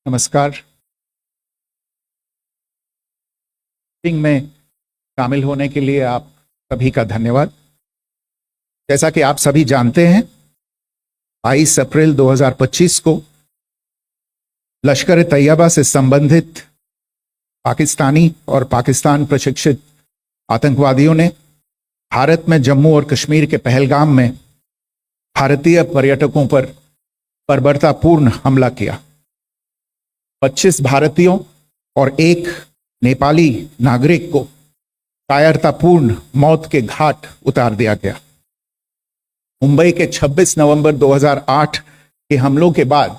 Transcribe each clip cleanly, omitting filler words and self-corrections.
नमस्कार। मीटिंग में शामिल होने के लिए आप सभी का धन्यवाद। जैसा कि आप सभी जानते हैं, 22 अप्रैल 2025 को लश्कर ए तैयबा से संबंधित पाकिस्तानी और पाकिस्तान प्रशिक्षित आतंकवादियों ने भारत में जम्मू और कश्मीर के पहलगाम में भारतीय पर्यटकों पर बर्बरतापूर्ण हमला किया। 25 भारतीयों और एक नेपाली नागरिक को कायरतापूर्ण मौत के घाट उतार दिया गया। मुंबई के 26 नवंबर 2008 के हमलों के बाद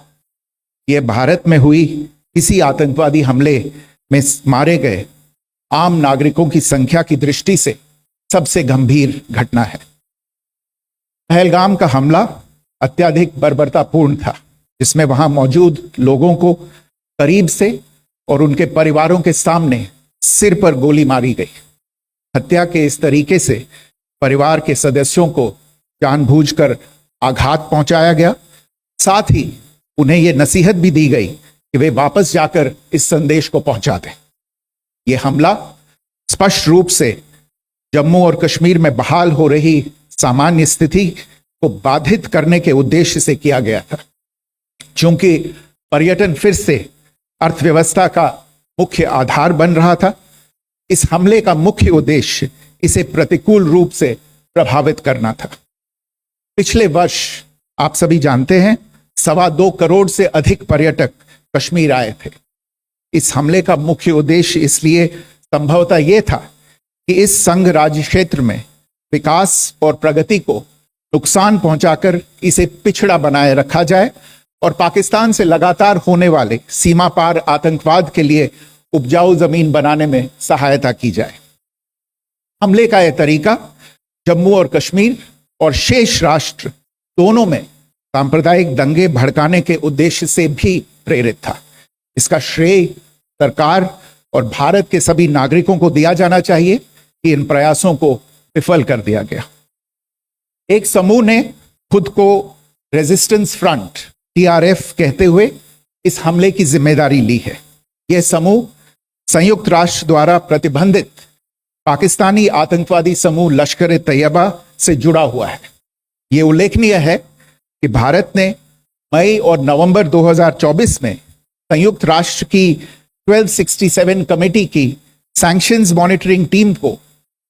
यह भारत में हुई किसी आतंकवादी हमले में मारे गए आम नागरिकों की संख्या की दृष्टि से सबसे गंभीर घटना है। पहलगाम का हमला अत्यधिक बर्बरतापूर्ण था, जिसमें वहां मौजूद लोगों को करीब से और उनके परिवारों के सामने सिर पर गोली मारी गई। हत्या के इस तरीके से परिवार के सदस्यों को जानबूझकर आघात पहुंचाया गया। साथ ही उन्हें यह नसीहत भी दी गई कि वे वापस जाकर इस संदेश को पहुंचा दें। यह हमला स्पष्ट रूप से जम्मू और कश्मीर में बहाल हो रही सामान्य स्थिति को बाधित करने के उद्देश्य से किया गया था। चूंकि पर्यटन फिर से अर्थव्यवस्था का मुख्य आधार बन रहा था, इस हमले का मुख्य उद्देश्य इसे प्रतिकूल रूप से प्रभावित करना था। पिछले वर्ष आप सभी जानते हैं 2.25 करोड़ से अधिक पर्यटक कश्मीर आए थे। इस हमले का मुख्य उद्देश्य इसलिए संभवतः यह था कि इस संघ राज्य क्षेत्र में विकास और प्रगति को नुकसान पहुंचाकर इसे पिछड़ा बनाए रखा जाए और पाकिस्तान से लगातार होने वाले सीमा पार आतंकवाद के लिए उपजाऊ जमीन बनाने में सहायता की जाए। हमले का यह तरीका जम्मू और कश्मीर और शेष राष्ट्र दोनों में सांप्रदायिक दंगे भड़काने के उद्देश्य से भी प्रेरित था। इसका श्रेय सरकार और भारत के सभी नागरिकों को दिया जाना चाहिए कि इन प्रयासों को विफल कर दिया गया। एक समूह ने खुद को रेजिस्टेंस फ्रंट TRF कहते हुए इस हमले की जिम्मेदारी ली है। यह समूह संयुक्त राष्ट्र द्वारा प्रतिबंधित पाकिस्तानी आतंकवादी समूह लश्कर ए तैयबा से जुड़ा हुआ है। यह उल्लेखनीय है कि भारत ने मई और नवंबर 2024 में संयुक्त राष्ट्र की 1267 कमेटी की सैंक्शंस मॉनिटरिंग टीम को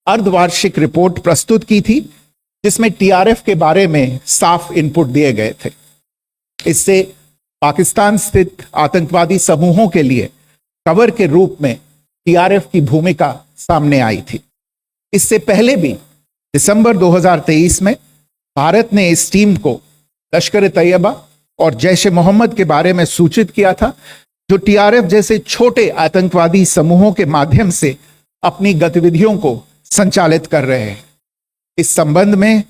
अर्धवार्षिक रिपोर्ट प्रस्तुत की थी, जिसमें TRF के बारे में साफ इनपुट दिए गए थे। इससे पाकिस्तान स्थित आतंकवादी समूहों के लिए कवर के रूप में TRF की भूमिका सामने आई थी। इससे पहले भी दिसंबर 2023 में भारत ने इस टीम को लश्कर ए तैयबा और जैश ए मोहम्मद के बारे में सूचित किया था, जो TRF जैसे छोटे आतंकवादी समूहों के माध्यम से अपनी गतिविधियों को संचालित कर रहे हैं। इस संबंध में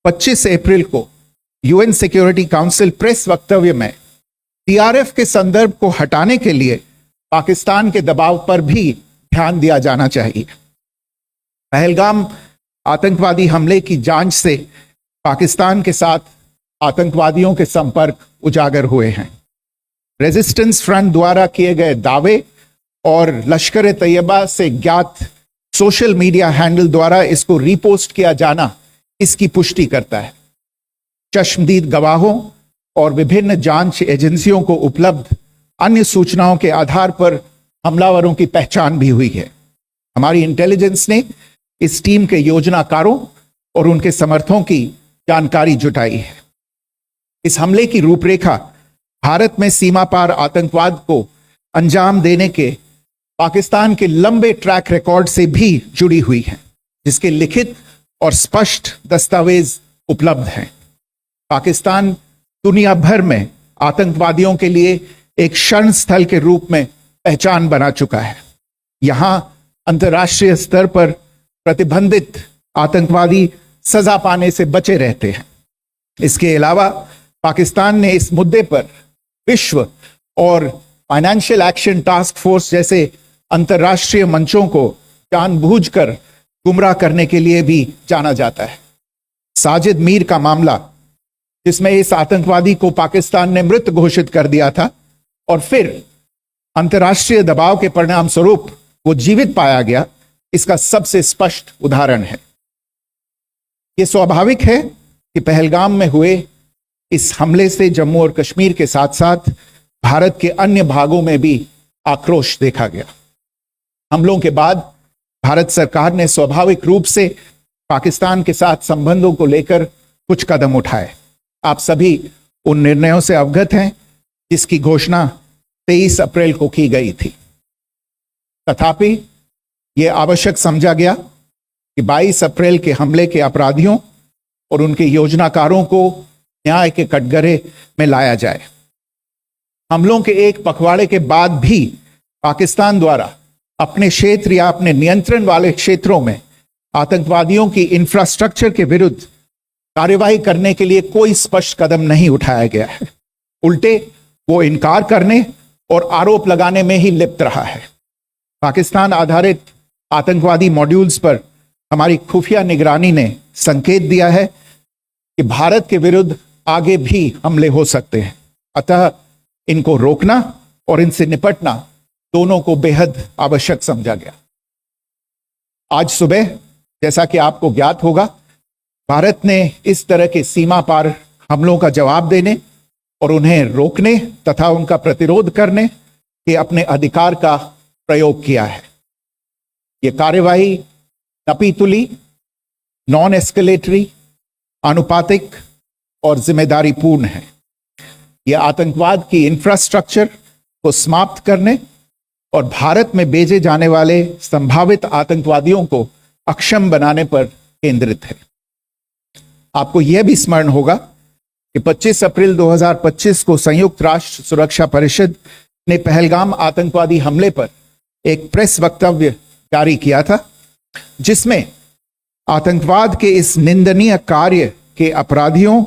25 अप्रैल को UN सिक्योरिटी काउंसिल प्रेस वक्तव्य में TRF के संदर्भ को हटाने के लिए पाकिस्तान के दबाव पर भी ध्यान दिया जाना चाहिए। पहलगाम आतंकवादी हमले की जांच से पाकिस्तान के साथ आतंकवादियों के संपर्क उजागर हुए हैं। रेजिस्टेंस फ्रंट द्वारा किए गए दावे और लश्कर ए तैयबा से ज्ञात सोशल मीडिया हैंडल द्वारा इसको रीपोस्ट किया जाना इसकी पुष्टि करता है। चश्मदीद गवाहों और विभिन्न जांच एजेंसियों को उपलब्ध अन्य सूचनाओं के आधार पर हमलावरों की पहचान भी हुई है। हमारी इंटेलिजेंस ने इस टीम के योजनाकारों और उनके समर्थकों की जानकारी जुटाई है। इस हमले की रूपरेखा भारत में सीमा पार आतंकवाद को अंजाम देने के पाकिस्तान के लंबे ट्रैक रिकॉर्ड से भी जुड़ी हुई है, जिसके लिखित और स्पष्ट दस्तावेज उपलब्ध हैं। पाकिस्तान दुनिया भर में आतंकवादियों के लिए एक शरण स्थल के रूप में पहचान बना चुका है। यहां अंतर्राष्ट्रीय स्तर पर प्रतिबंधित आतंकवादी सजा पाने से बचे रहते हैं। इसके अलावा पाकिस्तान ने इस मुद्दे पर विश्व और फाइनेंशियल एक्शन टास्क फोर्स जैसे अंतर्राष्ट्रीय मंचों को जानबूझकर गुमराह करने के लिए भी जाना जाता है। साजिद मीर का मामला, जिसमें इस आतंकवादी को पाकिस्तान ने मृत घोषित कर दिया था और फिर अंतर्राष्ट्रीय दबाव के परिणाम स्वरूप वो जीवित पाया गया, इसका सबसे स्पष्ट उदाहरण है। यह स्वाभाविक है कि पहलगाम में हुए इस हमले से जम्मू और कश्मीर के साथ साथ भारत के अन्य भागों में भी आक्रोश देखा गया। हमलों के बाद भारत सरकार ने स्वाभाविक रूप से पाकिस्तान के साथ संबंधों को लेकर कुछ कदम उठाए। आप सभी उन निर्णयों से अवगत हैं जिसकी घोषणा 23 अप्रैल को की गई थी। तथापि यह आवश्यक समझा गया कि 22 अप्रैल के हमले के अपराधियों और उनके योजनाकारों को न्याय के कटघरे में लाया जाए। हमलों के एक पखवाड़े के बाद भी पाकिस्तान द्वारा अपने क्षेत्र या अपने नियंत्रण वाले क्षेत्रों में आतंकवादियों की इंफ्रास्ट्रक्चर के विरुद्ध कार्यवाही करने के लिए कोई स्पष्ट कदम नहीं उठाया गया है। उल्टे वो इनकार करने और आरोप लगाने में ही लिप्त रहा है। पाकिस्तान आधारित आतंकवादी मॉड्यूल्स पर हमारी खुफिया निगरानी ने संकेत दिया है कि भारत के विरुद्ध आगे भी हमले हो सकते हैं। अतः इनको रोकना और इनसे निपटना दोनों को बेहद आवश्यक समझा गया। आज सुबह, जैसा कि आपको ज्ञात होगा, भारत ने इस तरह के सीमा पार हमलों का जवाब देने और उन्हें रोकने तथा उनका प्रतिरोध करने के अपने अधिकार का प्रयोग किया है। यह कार्यवाही नपीतुली, नॉन एस्केलेटरी, आनुपातिक और जिम्मेदारीपूर्ण है। यह आतंकवाद की इंफ्रास्ट्रक्चर को समाप्त करने और भारत में भेजे जाने वाले संभावित आतंकवादियों को अक्षम बनाने पर केंद्रित है। आपको यह भी स्मरण होगा कि 25 अप्रैल 2025 को संयुक्त राष्ट्र सुरक्षा परिषद ने पहलगाम आतंकवादी हमले पर एक प्रेस वक्तव्य जारी किया था, जिसमें आतंकवाद के इस निंदनीय कार्य के अपराधियों,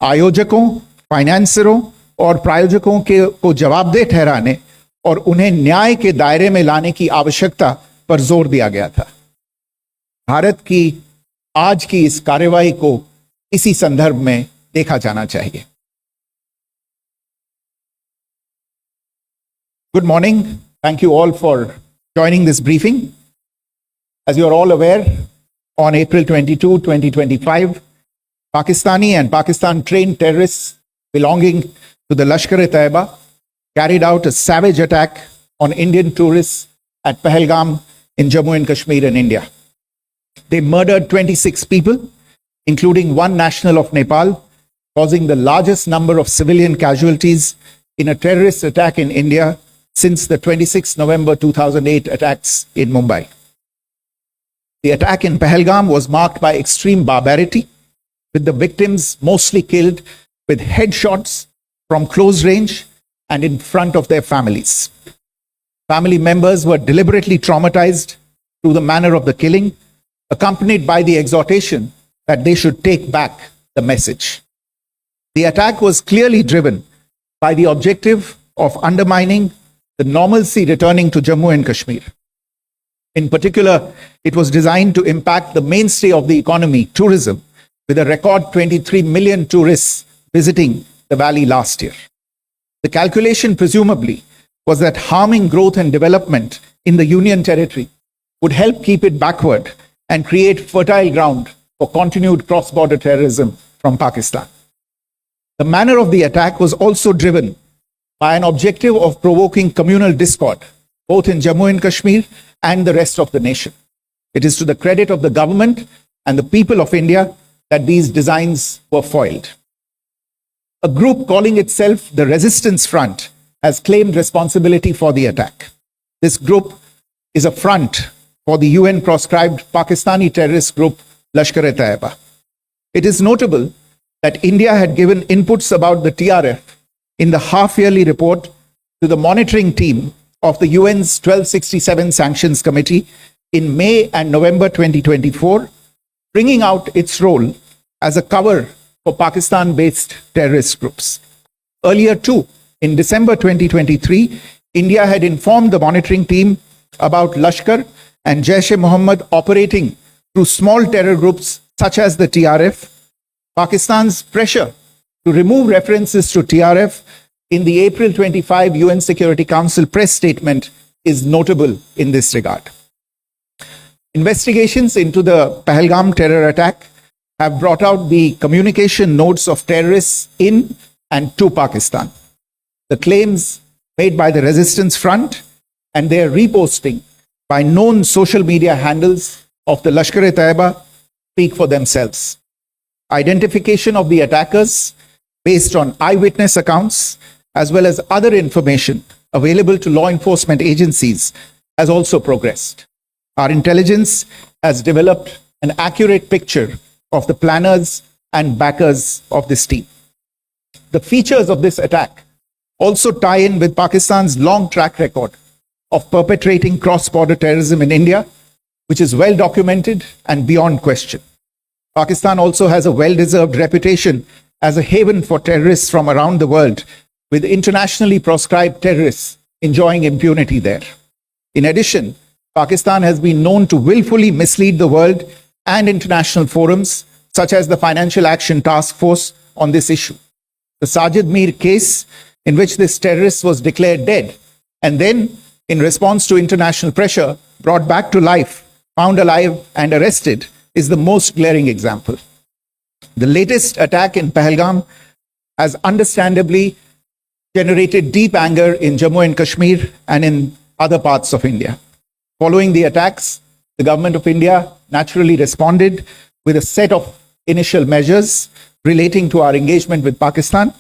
आयोजकों, फाइनेंसरों और प्रायोजकों को जवाबदेह ठहराने और उन्हें न्याय के दायरे में लाने की आवश्यकता पर जोर दिया गया था। भारत की आज की इस कार्यवाही को इसी संदर्भ में देखा जाना चाहिए। Good morning. Thank you all for joining this briefing. As you are all aware, on April 22, 2025, Pakistani and Pakistan-trained terrorists belonging to the Lashkar-e-Taiba carried out a savage attack on Indian tourists at Pahalgam in Jammu and Kashmir in India. They murdered 26 people, including one national of Nepal, causing the largest number of civilian casualties in a terrorist attack in India since the 26 November 2008 attacks in Mumbai. The attack in Pahalgam was marked by extreme barbarity, with the victims mostly killed with headshots from close range and in front of their families. Family members were deliberately traumatized through the manner of the killing, accompanied by the exhortation that they should take back the message. The attack was clearly driven by the objective of undermining the normalcy returning to Jammu and Kashmir. In particular, it was designed to impact the mainstay of the economy, tourism, with a record 23 million tourists visiting the valley last year. The calculation presumably was that harming growth and development in the Union territory would help keep it backward and create fertile ground for continued cross-border terrorism from Pakistan. The manner of the attack was also driven by an objective of provoking communal discord, both in Jammu and Kashmir and the rest of the nation. It is to the credit of the government and the people of India that these designs were foiled. A group calling itself the Resistance Front has claimed responsibility for the attack. This group is a front for the UN-proscribed Pakistani terrorist group Lashkar-e-Taiba. It is notable that India had given inputs about the TRF in the half-yearly report to the monitoring team of the UN's 1267 Sanctions Committee in May and November 2024, bringing out its role as a cover for Pakistan-based terrorist groups. Earlier too, in December 2023, India had informed the monitoring team about Lashkar and Jaish-e-Mohammed operating through small terror groups such as the TRF. Pakistan's pressure to remove references to TRF in the April 25 UN Security Council press statement is notable in this regard. Investigations into the Pahalgam terror attack have brought out the communication notes of terrorists in and to Pakistan. The claims made by the Resistance Front and their reposting by known social media handles of the Lashkar-e-Taiba speak for themselves. Identification of the attackers based on eyewitness accounts as well as other information available to law enforcement agencies has also progressed. Our intelligence has developed an accurate picture of the planners and backers of this team. The features of this attack also tie in with Pakistan's long track record of perpetrating cross-border terrorism in India, which is well documented and beyond question. Pakistan also has a well-deserved reputation as a haven for terrorists from around the world, with internationally proscribed terrorists enjoying impunity there. In addition, Pakistan has been known to willfully mislead the world and international forums, such as the Financial Action Task Force, on this issue. The Sajid Mir case, in which this terrorist was declared dead and then, in response to international pressure, brought back to life, found alive and arrested, is the most glaring example. The latest attack in Pahalgam has understandably generated deep anger in Jammu and Kashmir and in other parts of India. Following the attacks, the government of India naturally responded with a set of initial measures relating to our engagement with Pakistan.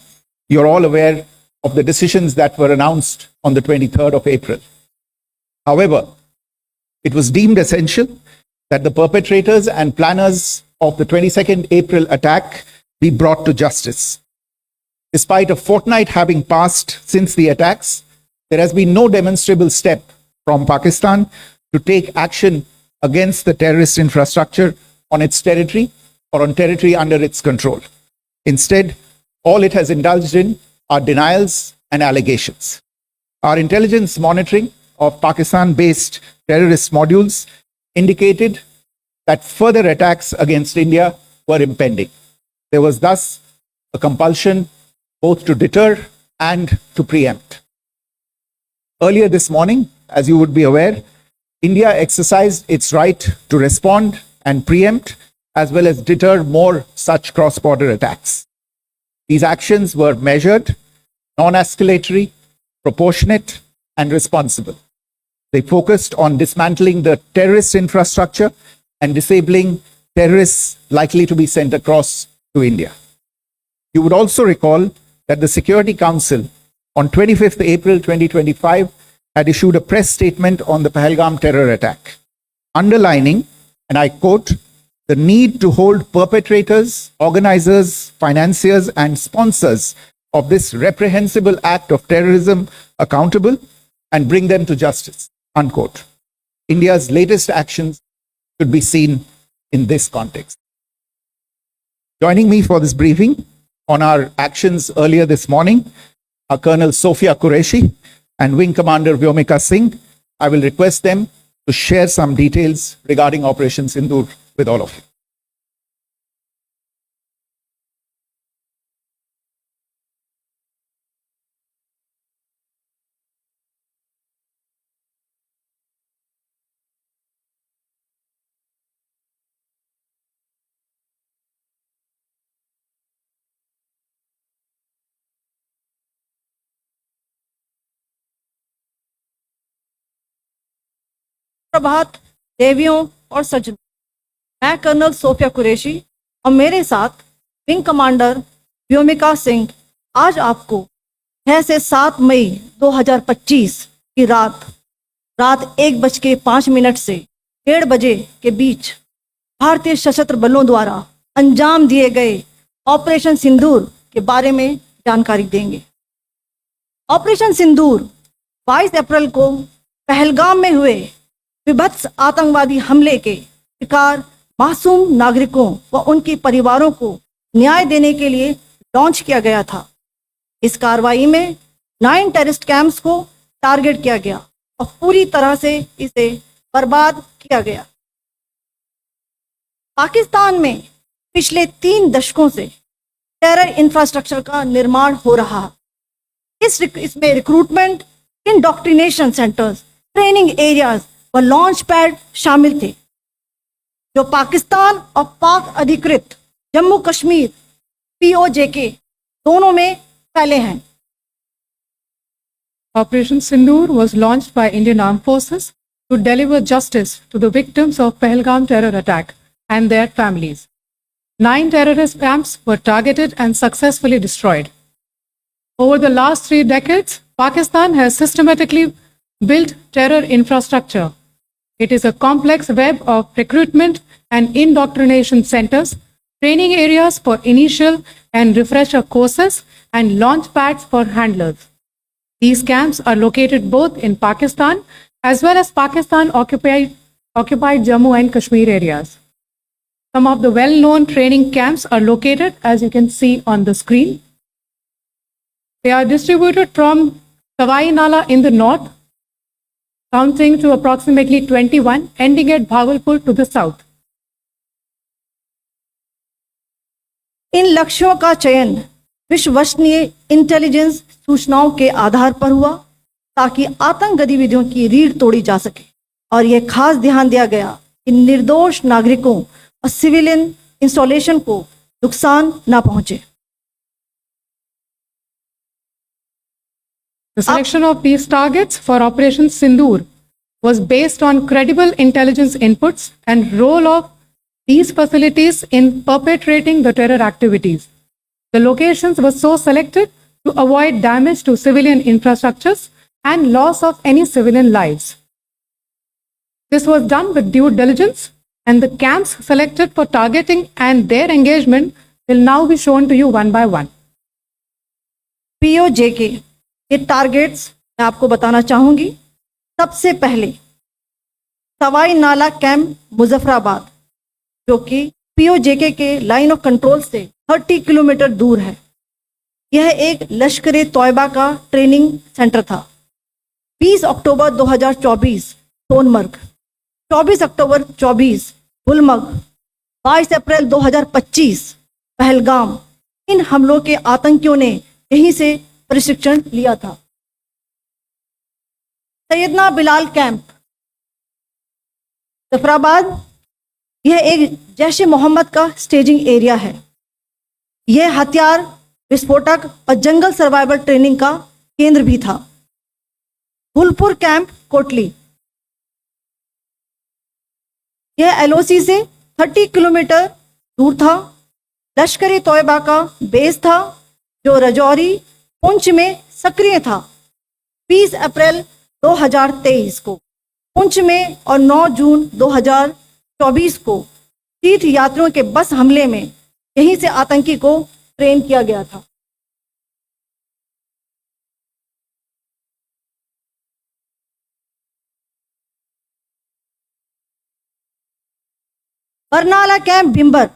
You're all aware of the decisions that were announced on the 23rd of April. However, it was deemed essential that the perpetrators and planners of the 22nd April attack be brought to justice. Despite a fortnight having passed since the attacks, there has been no demonstrable step from Pakistan to take action against the terrorist infrastructure on its territory or on territory under its control. Instead, all it has indulged in are denials and allegations. Our intelligence monitoring of Pakistan-based terrorist modules indicated that further attacks against India were impending. There was thus a compulsion both to deter and to preempt. Earlier this morning, as you would be aware, India exercised its right to respond and preempt as well as deter more such cross-border attacks. These actions were measured, non-escalatory, proportionate, and responsible. They focused on dismantling the terrorist infrastructure and disabling terrorists likely to be sent across to India. You would also recall that the Security Council on 25th April 2025 had issued a press statement on the Pahalgam terror attack, underlining, and I quote, the need to hold perpetrators, organizers, financiers, and sponsors of this reprehensible act of terrorism accountable and bring them to justice, unquote. India's latest actions should be seen in this context. Joining me for this briefing on our actions earlier this morning are Colonel Sophia Qureshi and Wing Commander Vyomika Singh. I will request them to share some details regarding Operation Sindoor with all of you. प्रभात देवियों और सज्जनों, मैं colonel Sophia Qureshi और मेरे साथ wing commander Vyomika Singh आज आपको 6 से 7 मई 2025 की रात 1:05 से 1:30 बजे के बीच भारतीय सशस्त्र बलों द्वारा अंजाम दिए गए ऑपरेशन सिंदूर के बारे में जानकारी देंगे। ऑपरेशन सिंदूर 22 अप्रैल को पहलगाम में हुए विभत्स आतंकवादी हमले के शिकार मासूम नागरिकों व उनके परिवारों को न्याय देने के लिए लॉन्च किया गया था। इस कार्रवाई में 9 टेररिस्ट कैंप्स को टारगेट किया गया और पूरी तरह से इसे बर्बाद किया गया। पाकिस्तान में पिछले 3 दशकों से टेरर इंफ्रास्ट्रक्चर का निर्माण हो रहा है। इसमें recruitment, indoctrination centres, training areas व लॉन्च पैड शामिल थे, जो पाकिस्तान और पाक अधिकृत जम्मू कश्मीर POJK दोनों में फैले हैं। Operation Sindoor was launched by Indian Armed Forces to deliver justice to the victims of Pahalgam terror attack and their families. 9 terrorist camps were targeted and successfully destroyed. Over the last 3 decades, Pakistan has systematically built terror infrastructure. It is a complex web of recruitment and indoctrination centers, training areas for initial and refresher courses, and launch pads for handlers. These camps are located both in Pakistan as well as Pakistan occupied Jammu and Kashmir areas. Some of the well-known training camps are located, as you can see on the screen. They are distributed from Sawai Nala in the north, counting to approximately 21, ending at Bhagalpur to the south. इन लक्ष्यों का चयन विश्वसनीय intelligence सूचनाओं के आधार पर हुआ ताकि आतंक गतिविधियों की रीढ़ तोड़ी जा सके, और यह खास ध्यान दिया गया कि निर्दोष नागरिकों और सिविलियन इंस्टॉलेशन को नुकसान न पहुंचे। The selection of these targets for Operation Sindoor was based on credible intelligence inputs and role of these facilities in perpetrating the terror activities. The locations were so selected to avoid damage to civilian infrastructures and loss of any civilian lives. This was done with due diligence, and the camps selected for targeting and their engagement will now be shown to you one by one. POJK के targets मैं आपको बताना चाहूंगी। सबसे पहले सवाई नाला camp Muzaffarabad, जो कि POJK के लाइन ऑफ कंट्रोल से 30 किलोमीटर दूर है। यह एक लश्कर ए तौयबा का ट्रेनिंग सेंटर था। 20 अक्टूबर 2024 सोनमर्ग, 24 अक्टूबर 24 गुलमर्ग, 22 अप्रैल 2025 पहलगाम, इन हमलों के आतंकियों ने यहीं से प्रशिक्षण लिया था। सैयदना बिलाल कैंप जफराबाद, यह एक जैश ए मोहम्मद का स्टेजिंग एरिया है। यह हथियार, विस्फोटक और जंगल सर्वाइवल ट्रेनिंग का केंद्र भी था। गुलपुर कैंप कोटली, यह LOC से 30 किलोमीटर दूर था। लश्कर ए तौयबा का बेस था, जो रजौरी पुंछ में सक्रिय था। 20 अप्रैल 2023 को पुंछ में और 9 जून 2024 को तीर्थ यात्रियों के बस हमले में यहीं से आतंकी को ट्रेन किया गया था। बरनाला कैंप बिम्बर,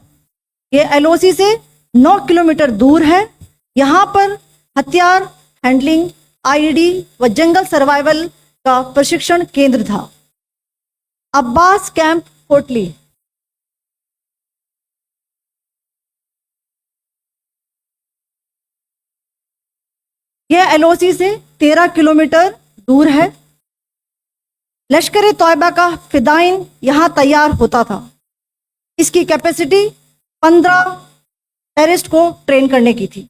यह LOC से 9 किलोमीटर दूर है। यहाँ पर हथियार, हैंडलिंग, IED व जंगल सर्वाइवल का प्रशिक्षण केंद्र था। अब्बास कैंप कोटली, यह LOC से 13 किलोमीटर दूर है। लश्कर ए तौयबा का फिदाइन यहाँ तैयार होता था। इसकी कैपेसिटी 15 टेररिस्ट को ट्रेन करने की थी।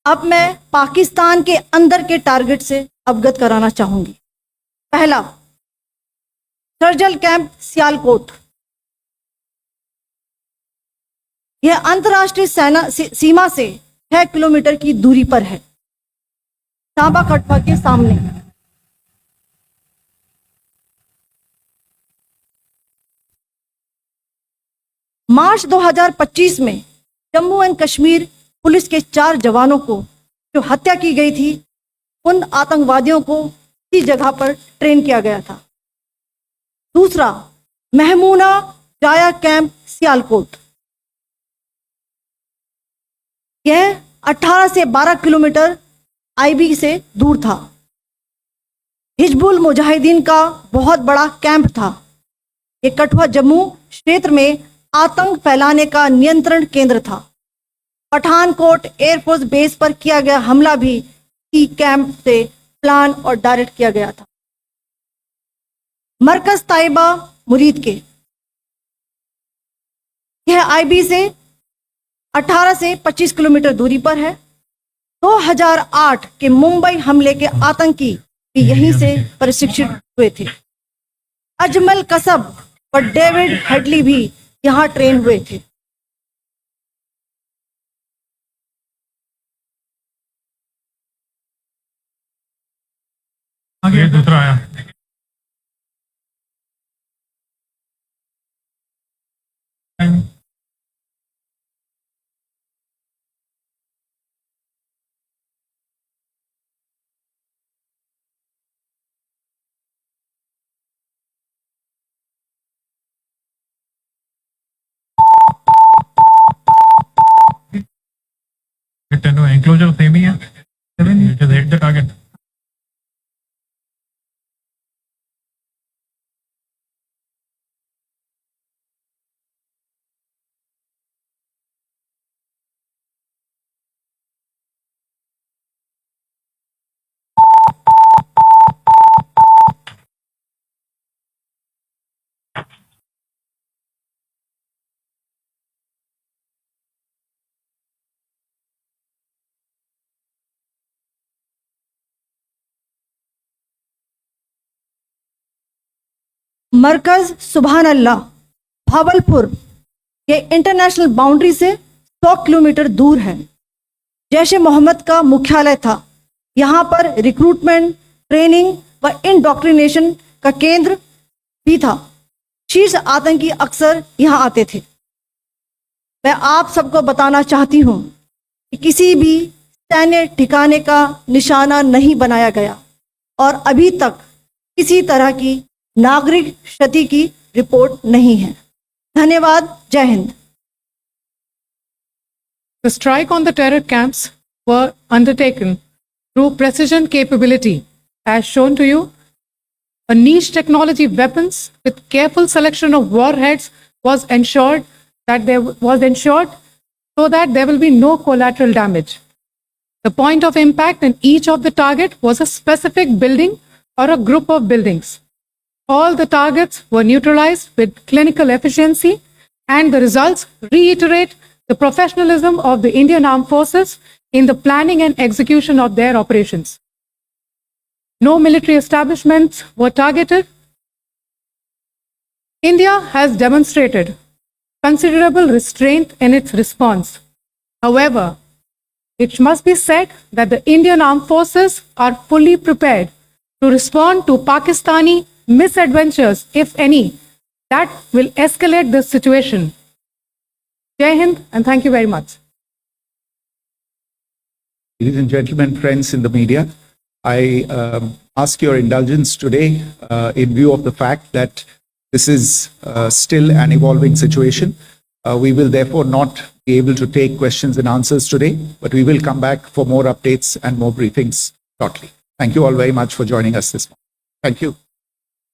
अब मैं पाकिस्तान के अंदर के टारगेट से अवगत कराना चाहूंगी। पहला, सर्जल कैंप सियालकोट, यह अंतर्राष्ट्रीय सीमा से 6 किलोमीटर की दूरी पर है, सांबा कटवा के सामने। मार्च 2025 में जम्मू एंड कश्मीर पुलिस के 4 जवानों को जो हत्या की गई थी, उन आतंकवादियों को इसी जगह पर ट्रेन किया गया था। दूसरा, महमूना जाया कैंप सियालकोट, यह 18 से 12 किलोमीटर IB से दूर था। हिजबुल मुजाहिदीन का बहुत बड़ा कैंप था। ये कठुआ जम्मू क्षेत्र में आतंक फैलाने का नियंत्रण केंद्र था। पठानकोट एयरफोर्स बेस पर किया गया हमला भी इसी कैंप से प्लान और डायरेक्ट किया गया था। मरकज ताइबा मुरीद के, यह आईबी से 18 से 25 किलोमीटर दूरी पर है। 2008 के मुंबई हमले के आतंकी भी यहीं से प्रशिक्षित हुए थे। अजमल कसब और डेविड हेडली भी यहां ट्रेन हुए थे। आगे दूसरा आया। Enclosure same ही है। It has hit the target. मरकज सुभान अल्लाह भावलपुर ये इंटरनेशनल बाउंड्री से 100 किलोमीटर दूर है। जैश ए मोहम्मद का मुख्यालय था। यहाँ पर रिक्रूटमेंट, ट्रेनिंग व इंडोक्ट्रिनेशन का केंद्र भी था। शीर्ष आतंकी अक्सर यहाँ आते थे। मैं आप सबको बताना चाहती हूँ कि किसी भी सैन्य ठिकाने का निशाना नहीं बनाया गया और अभी तक किसी तरह की नागरिक क्षति की रिपोर्ट नहीं है। धन्यवाद। जय Hind. The strike on the terror camps were undertaken through precision capability, as shown to you. A niche technology weapons with careful selection of warheads was ensured so that there will be no collateral damage. The point of impact in each of the target was a specific building or a group of buildings. All the targets were neutralized with clinical efficiency, and the results reiterate the professionalism of the Indian Armed Forces in the planning and execution of their operations. No military establishments were targeted. India has demonstrated considerable restraint in its response. However, it must be said that the Indian Armed Forces are fully prepared to respond to Pakistani misadventures, if any, that will escalate this situation. Jai Hind, and thank you very much. Ladies and gentlemen, friends in the media, I ask your indulgence today in view of the fact that this is still an evolving situation. We will therefore not be able to take questions and answers today, but we will come back for more updates and more briefings shortly. Thank you all very much for joining us this morning. Thank you.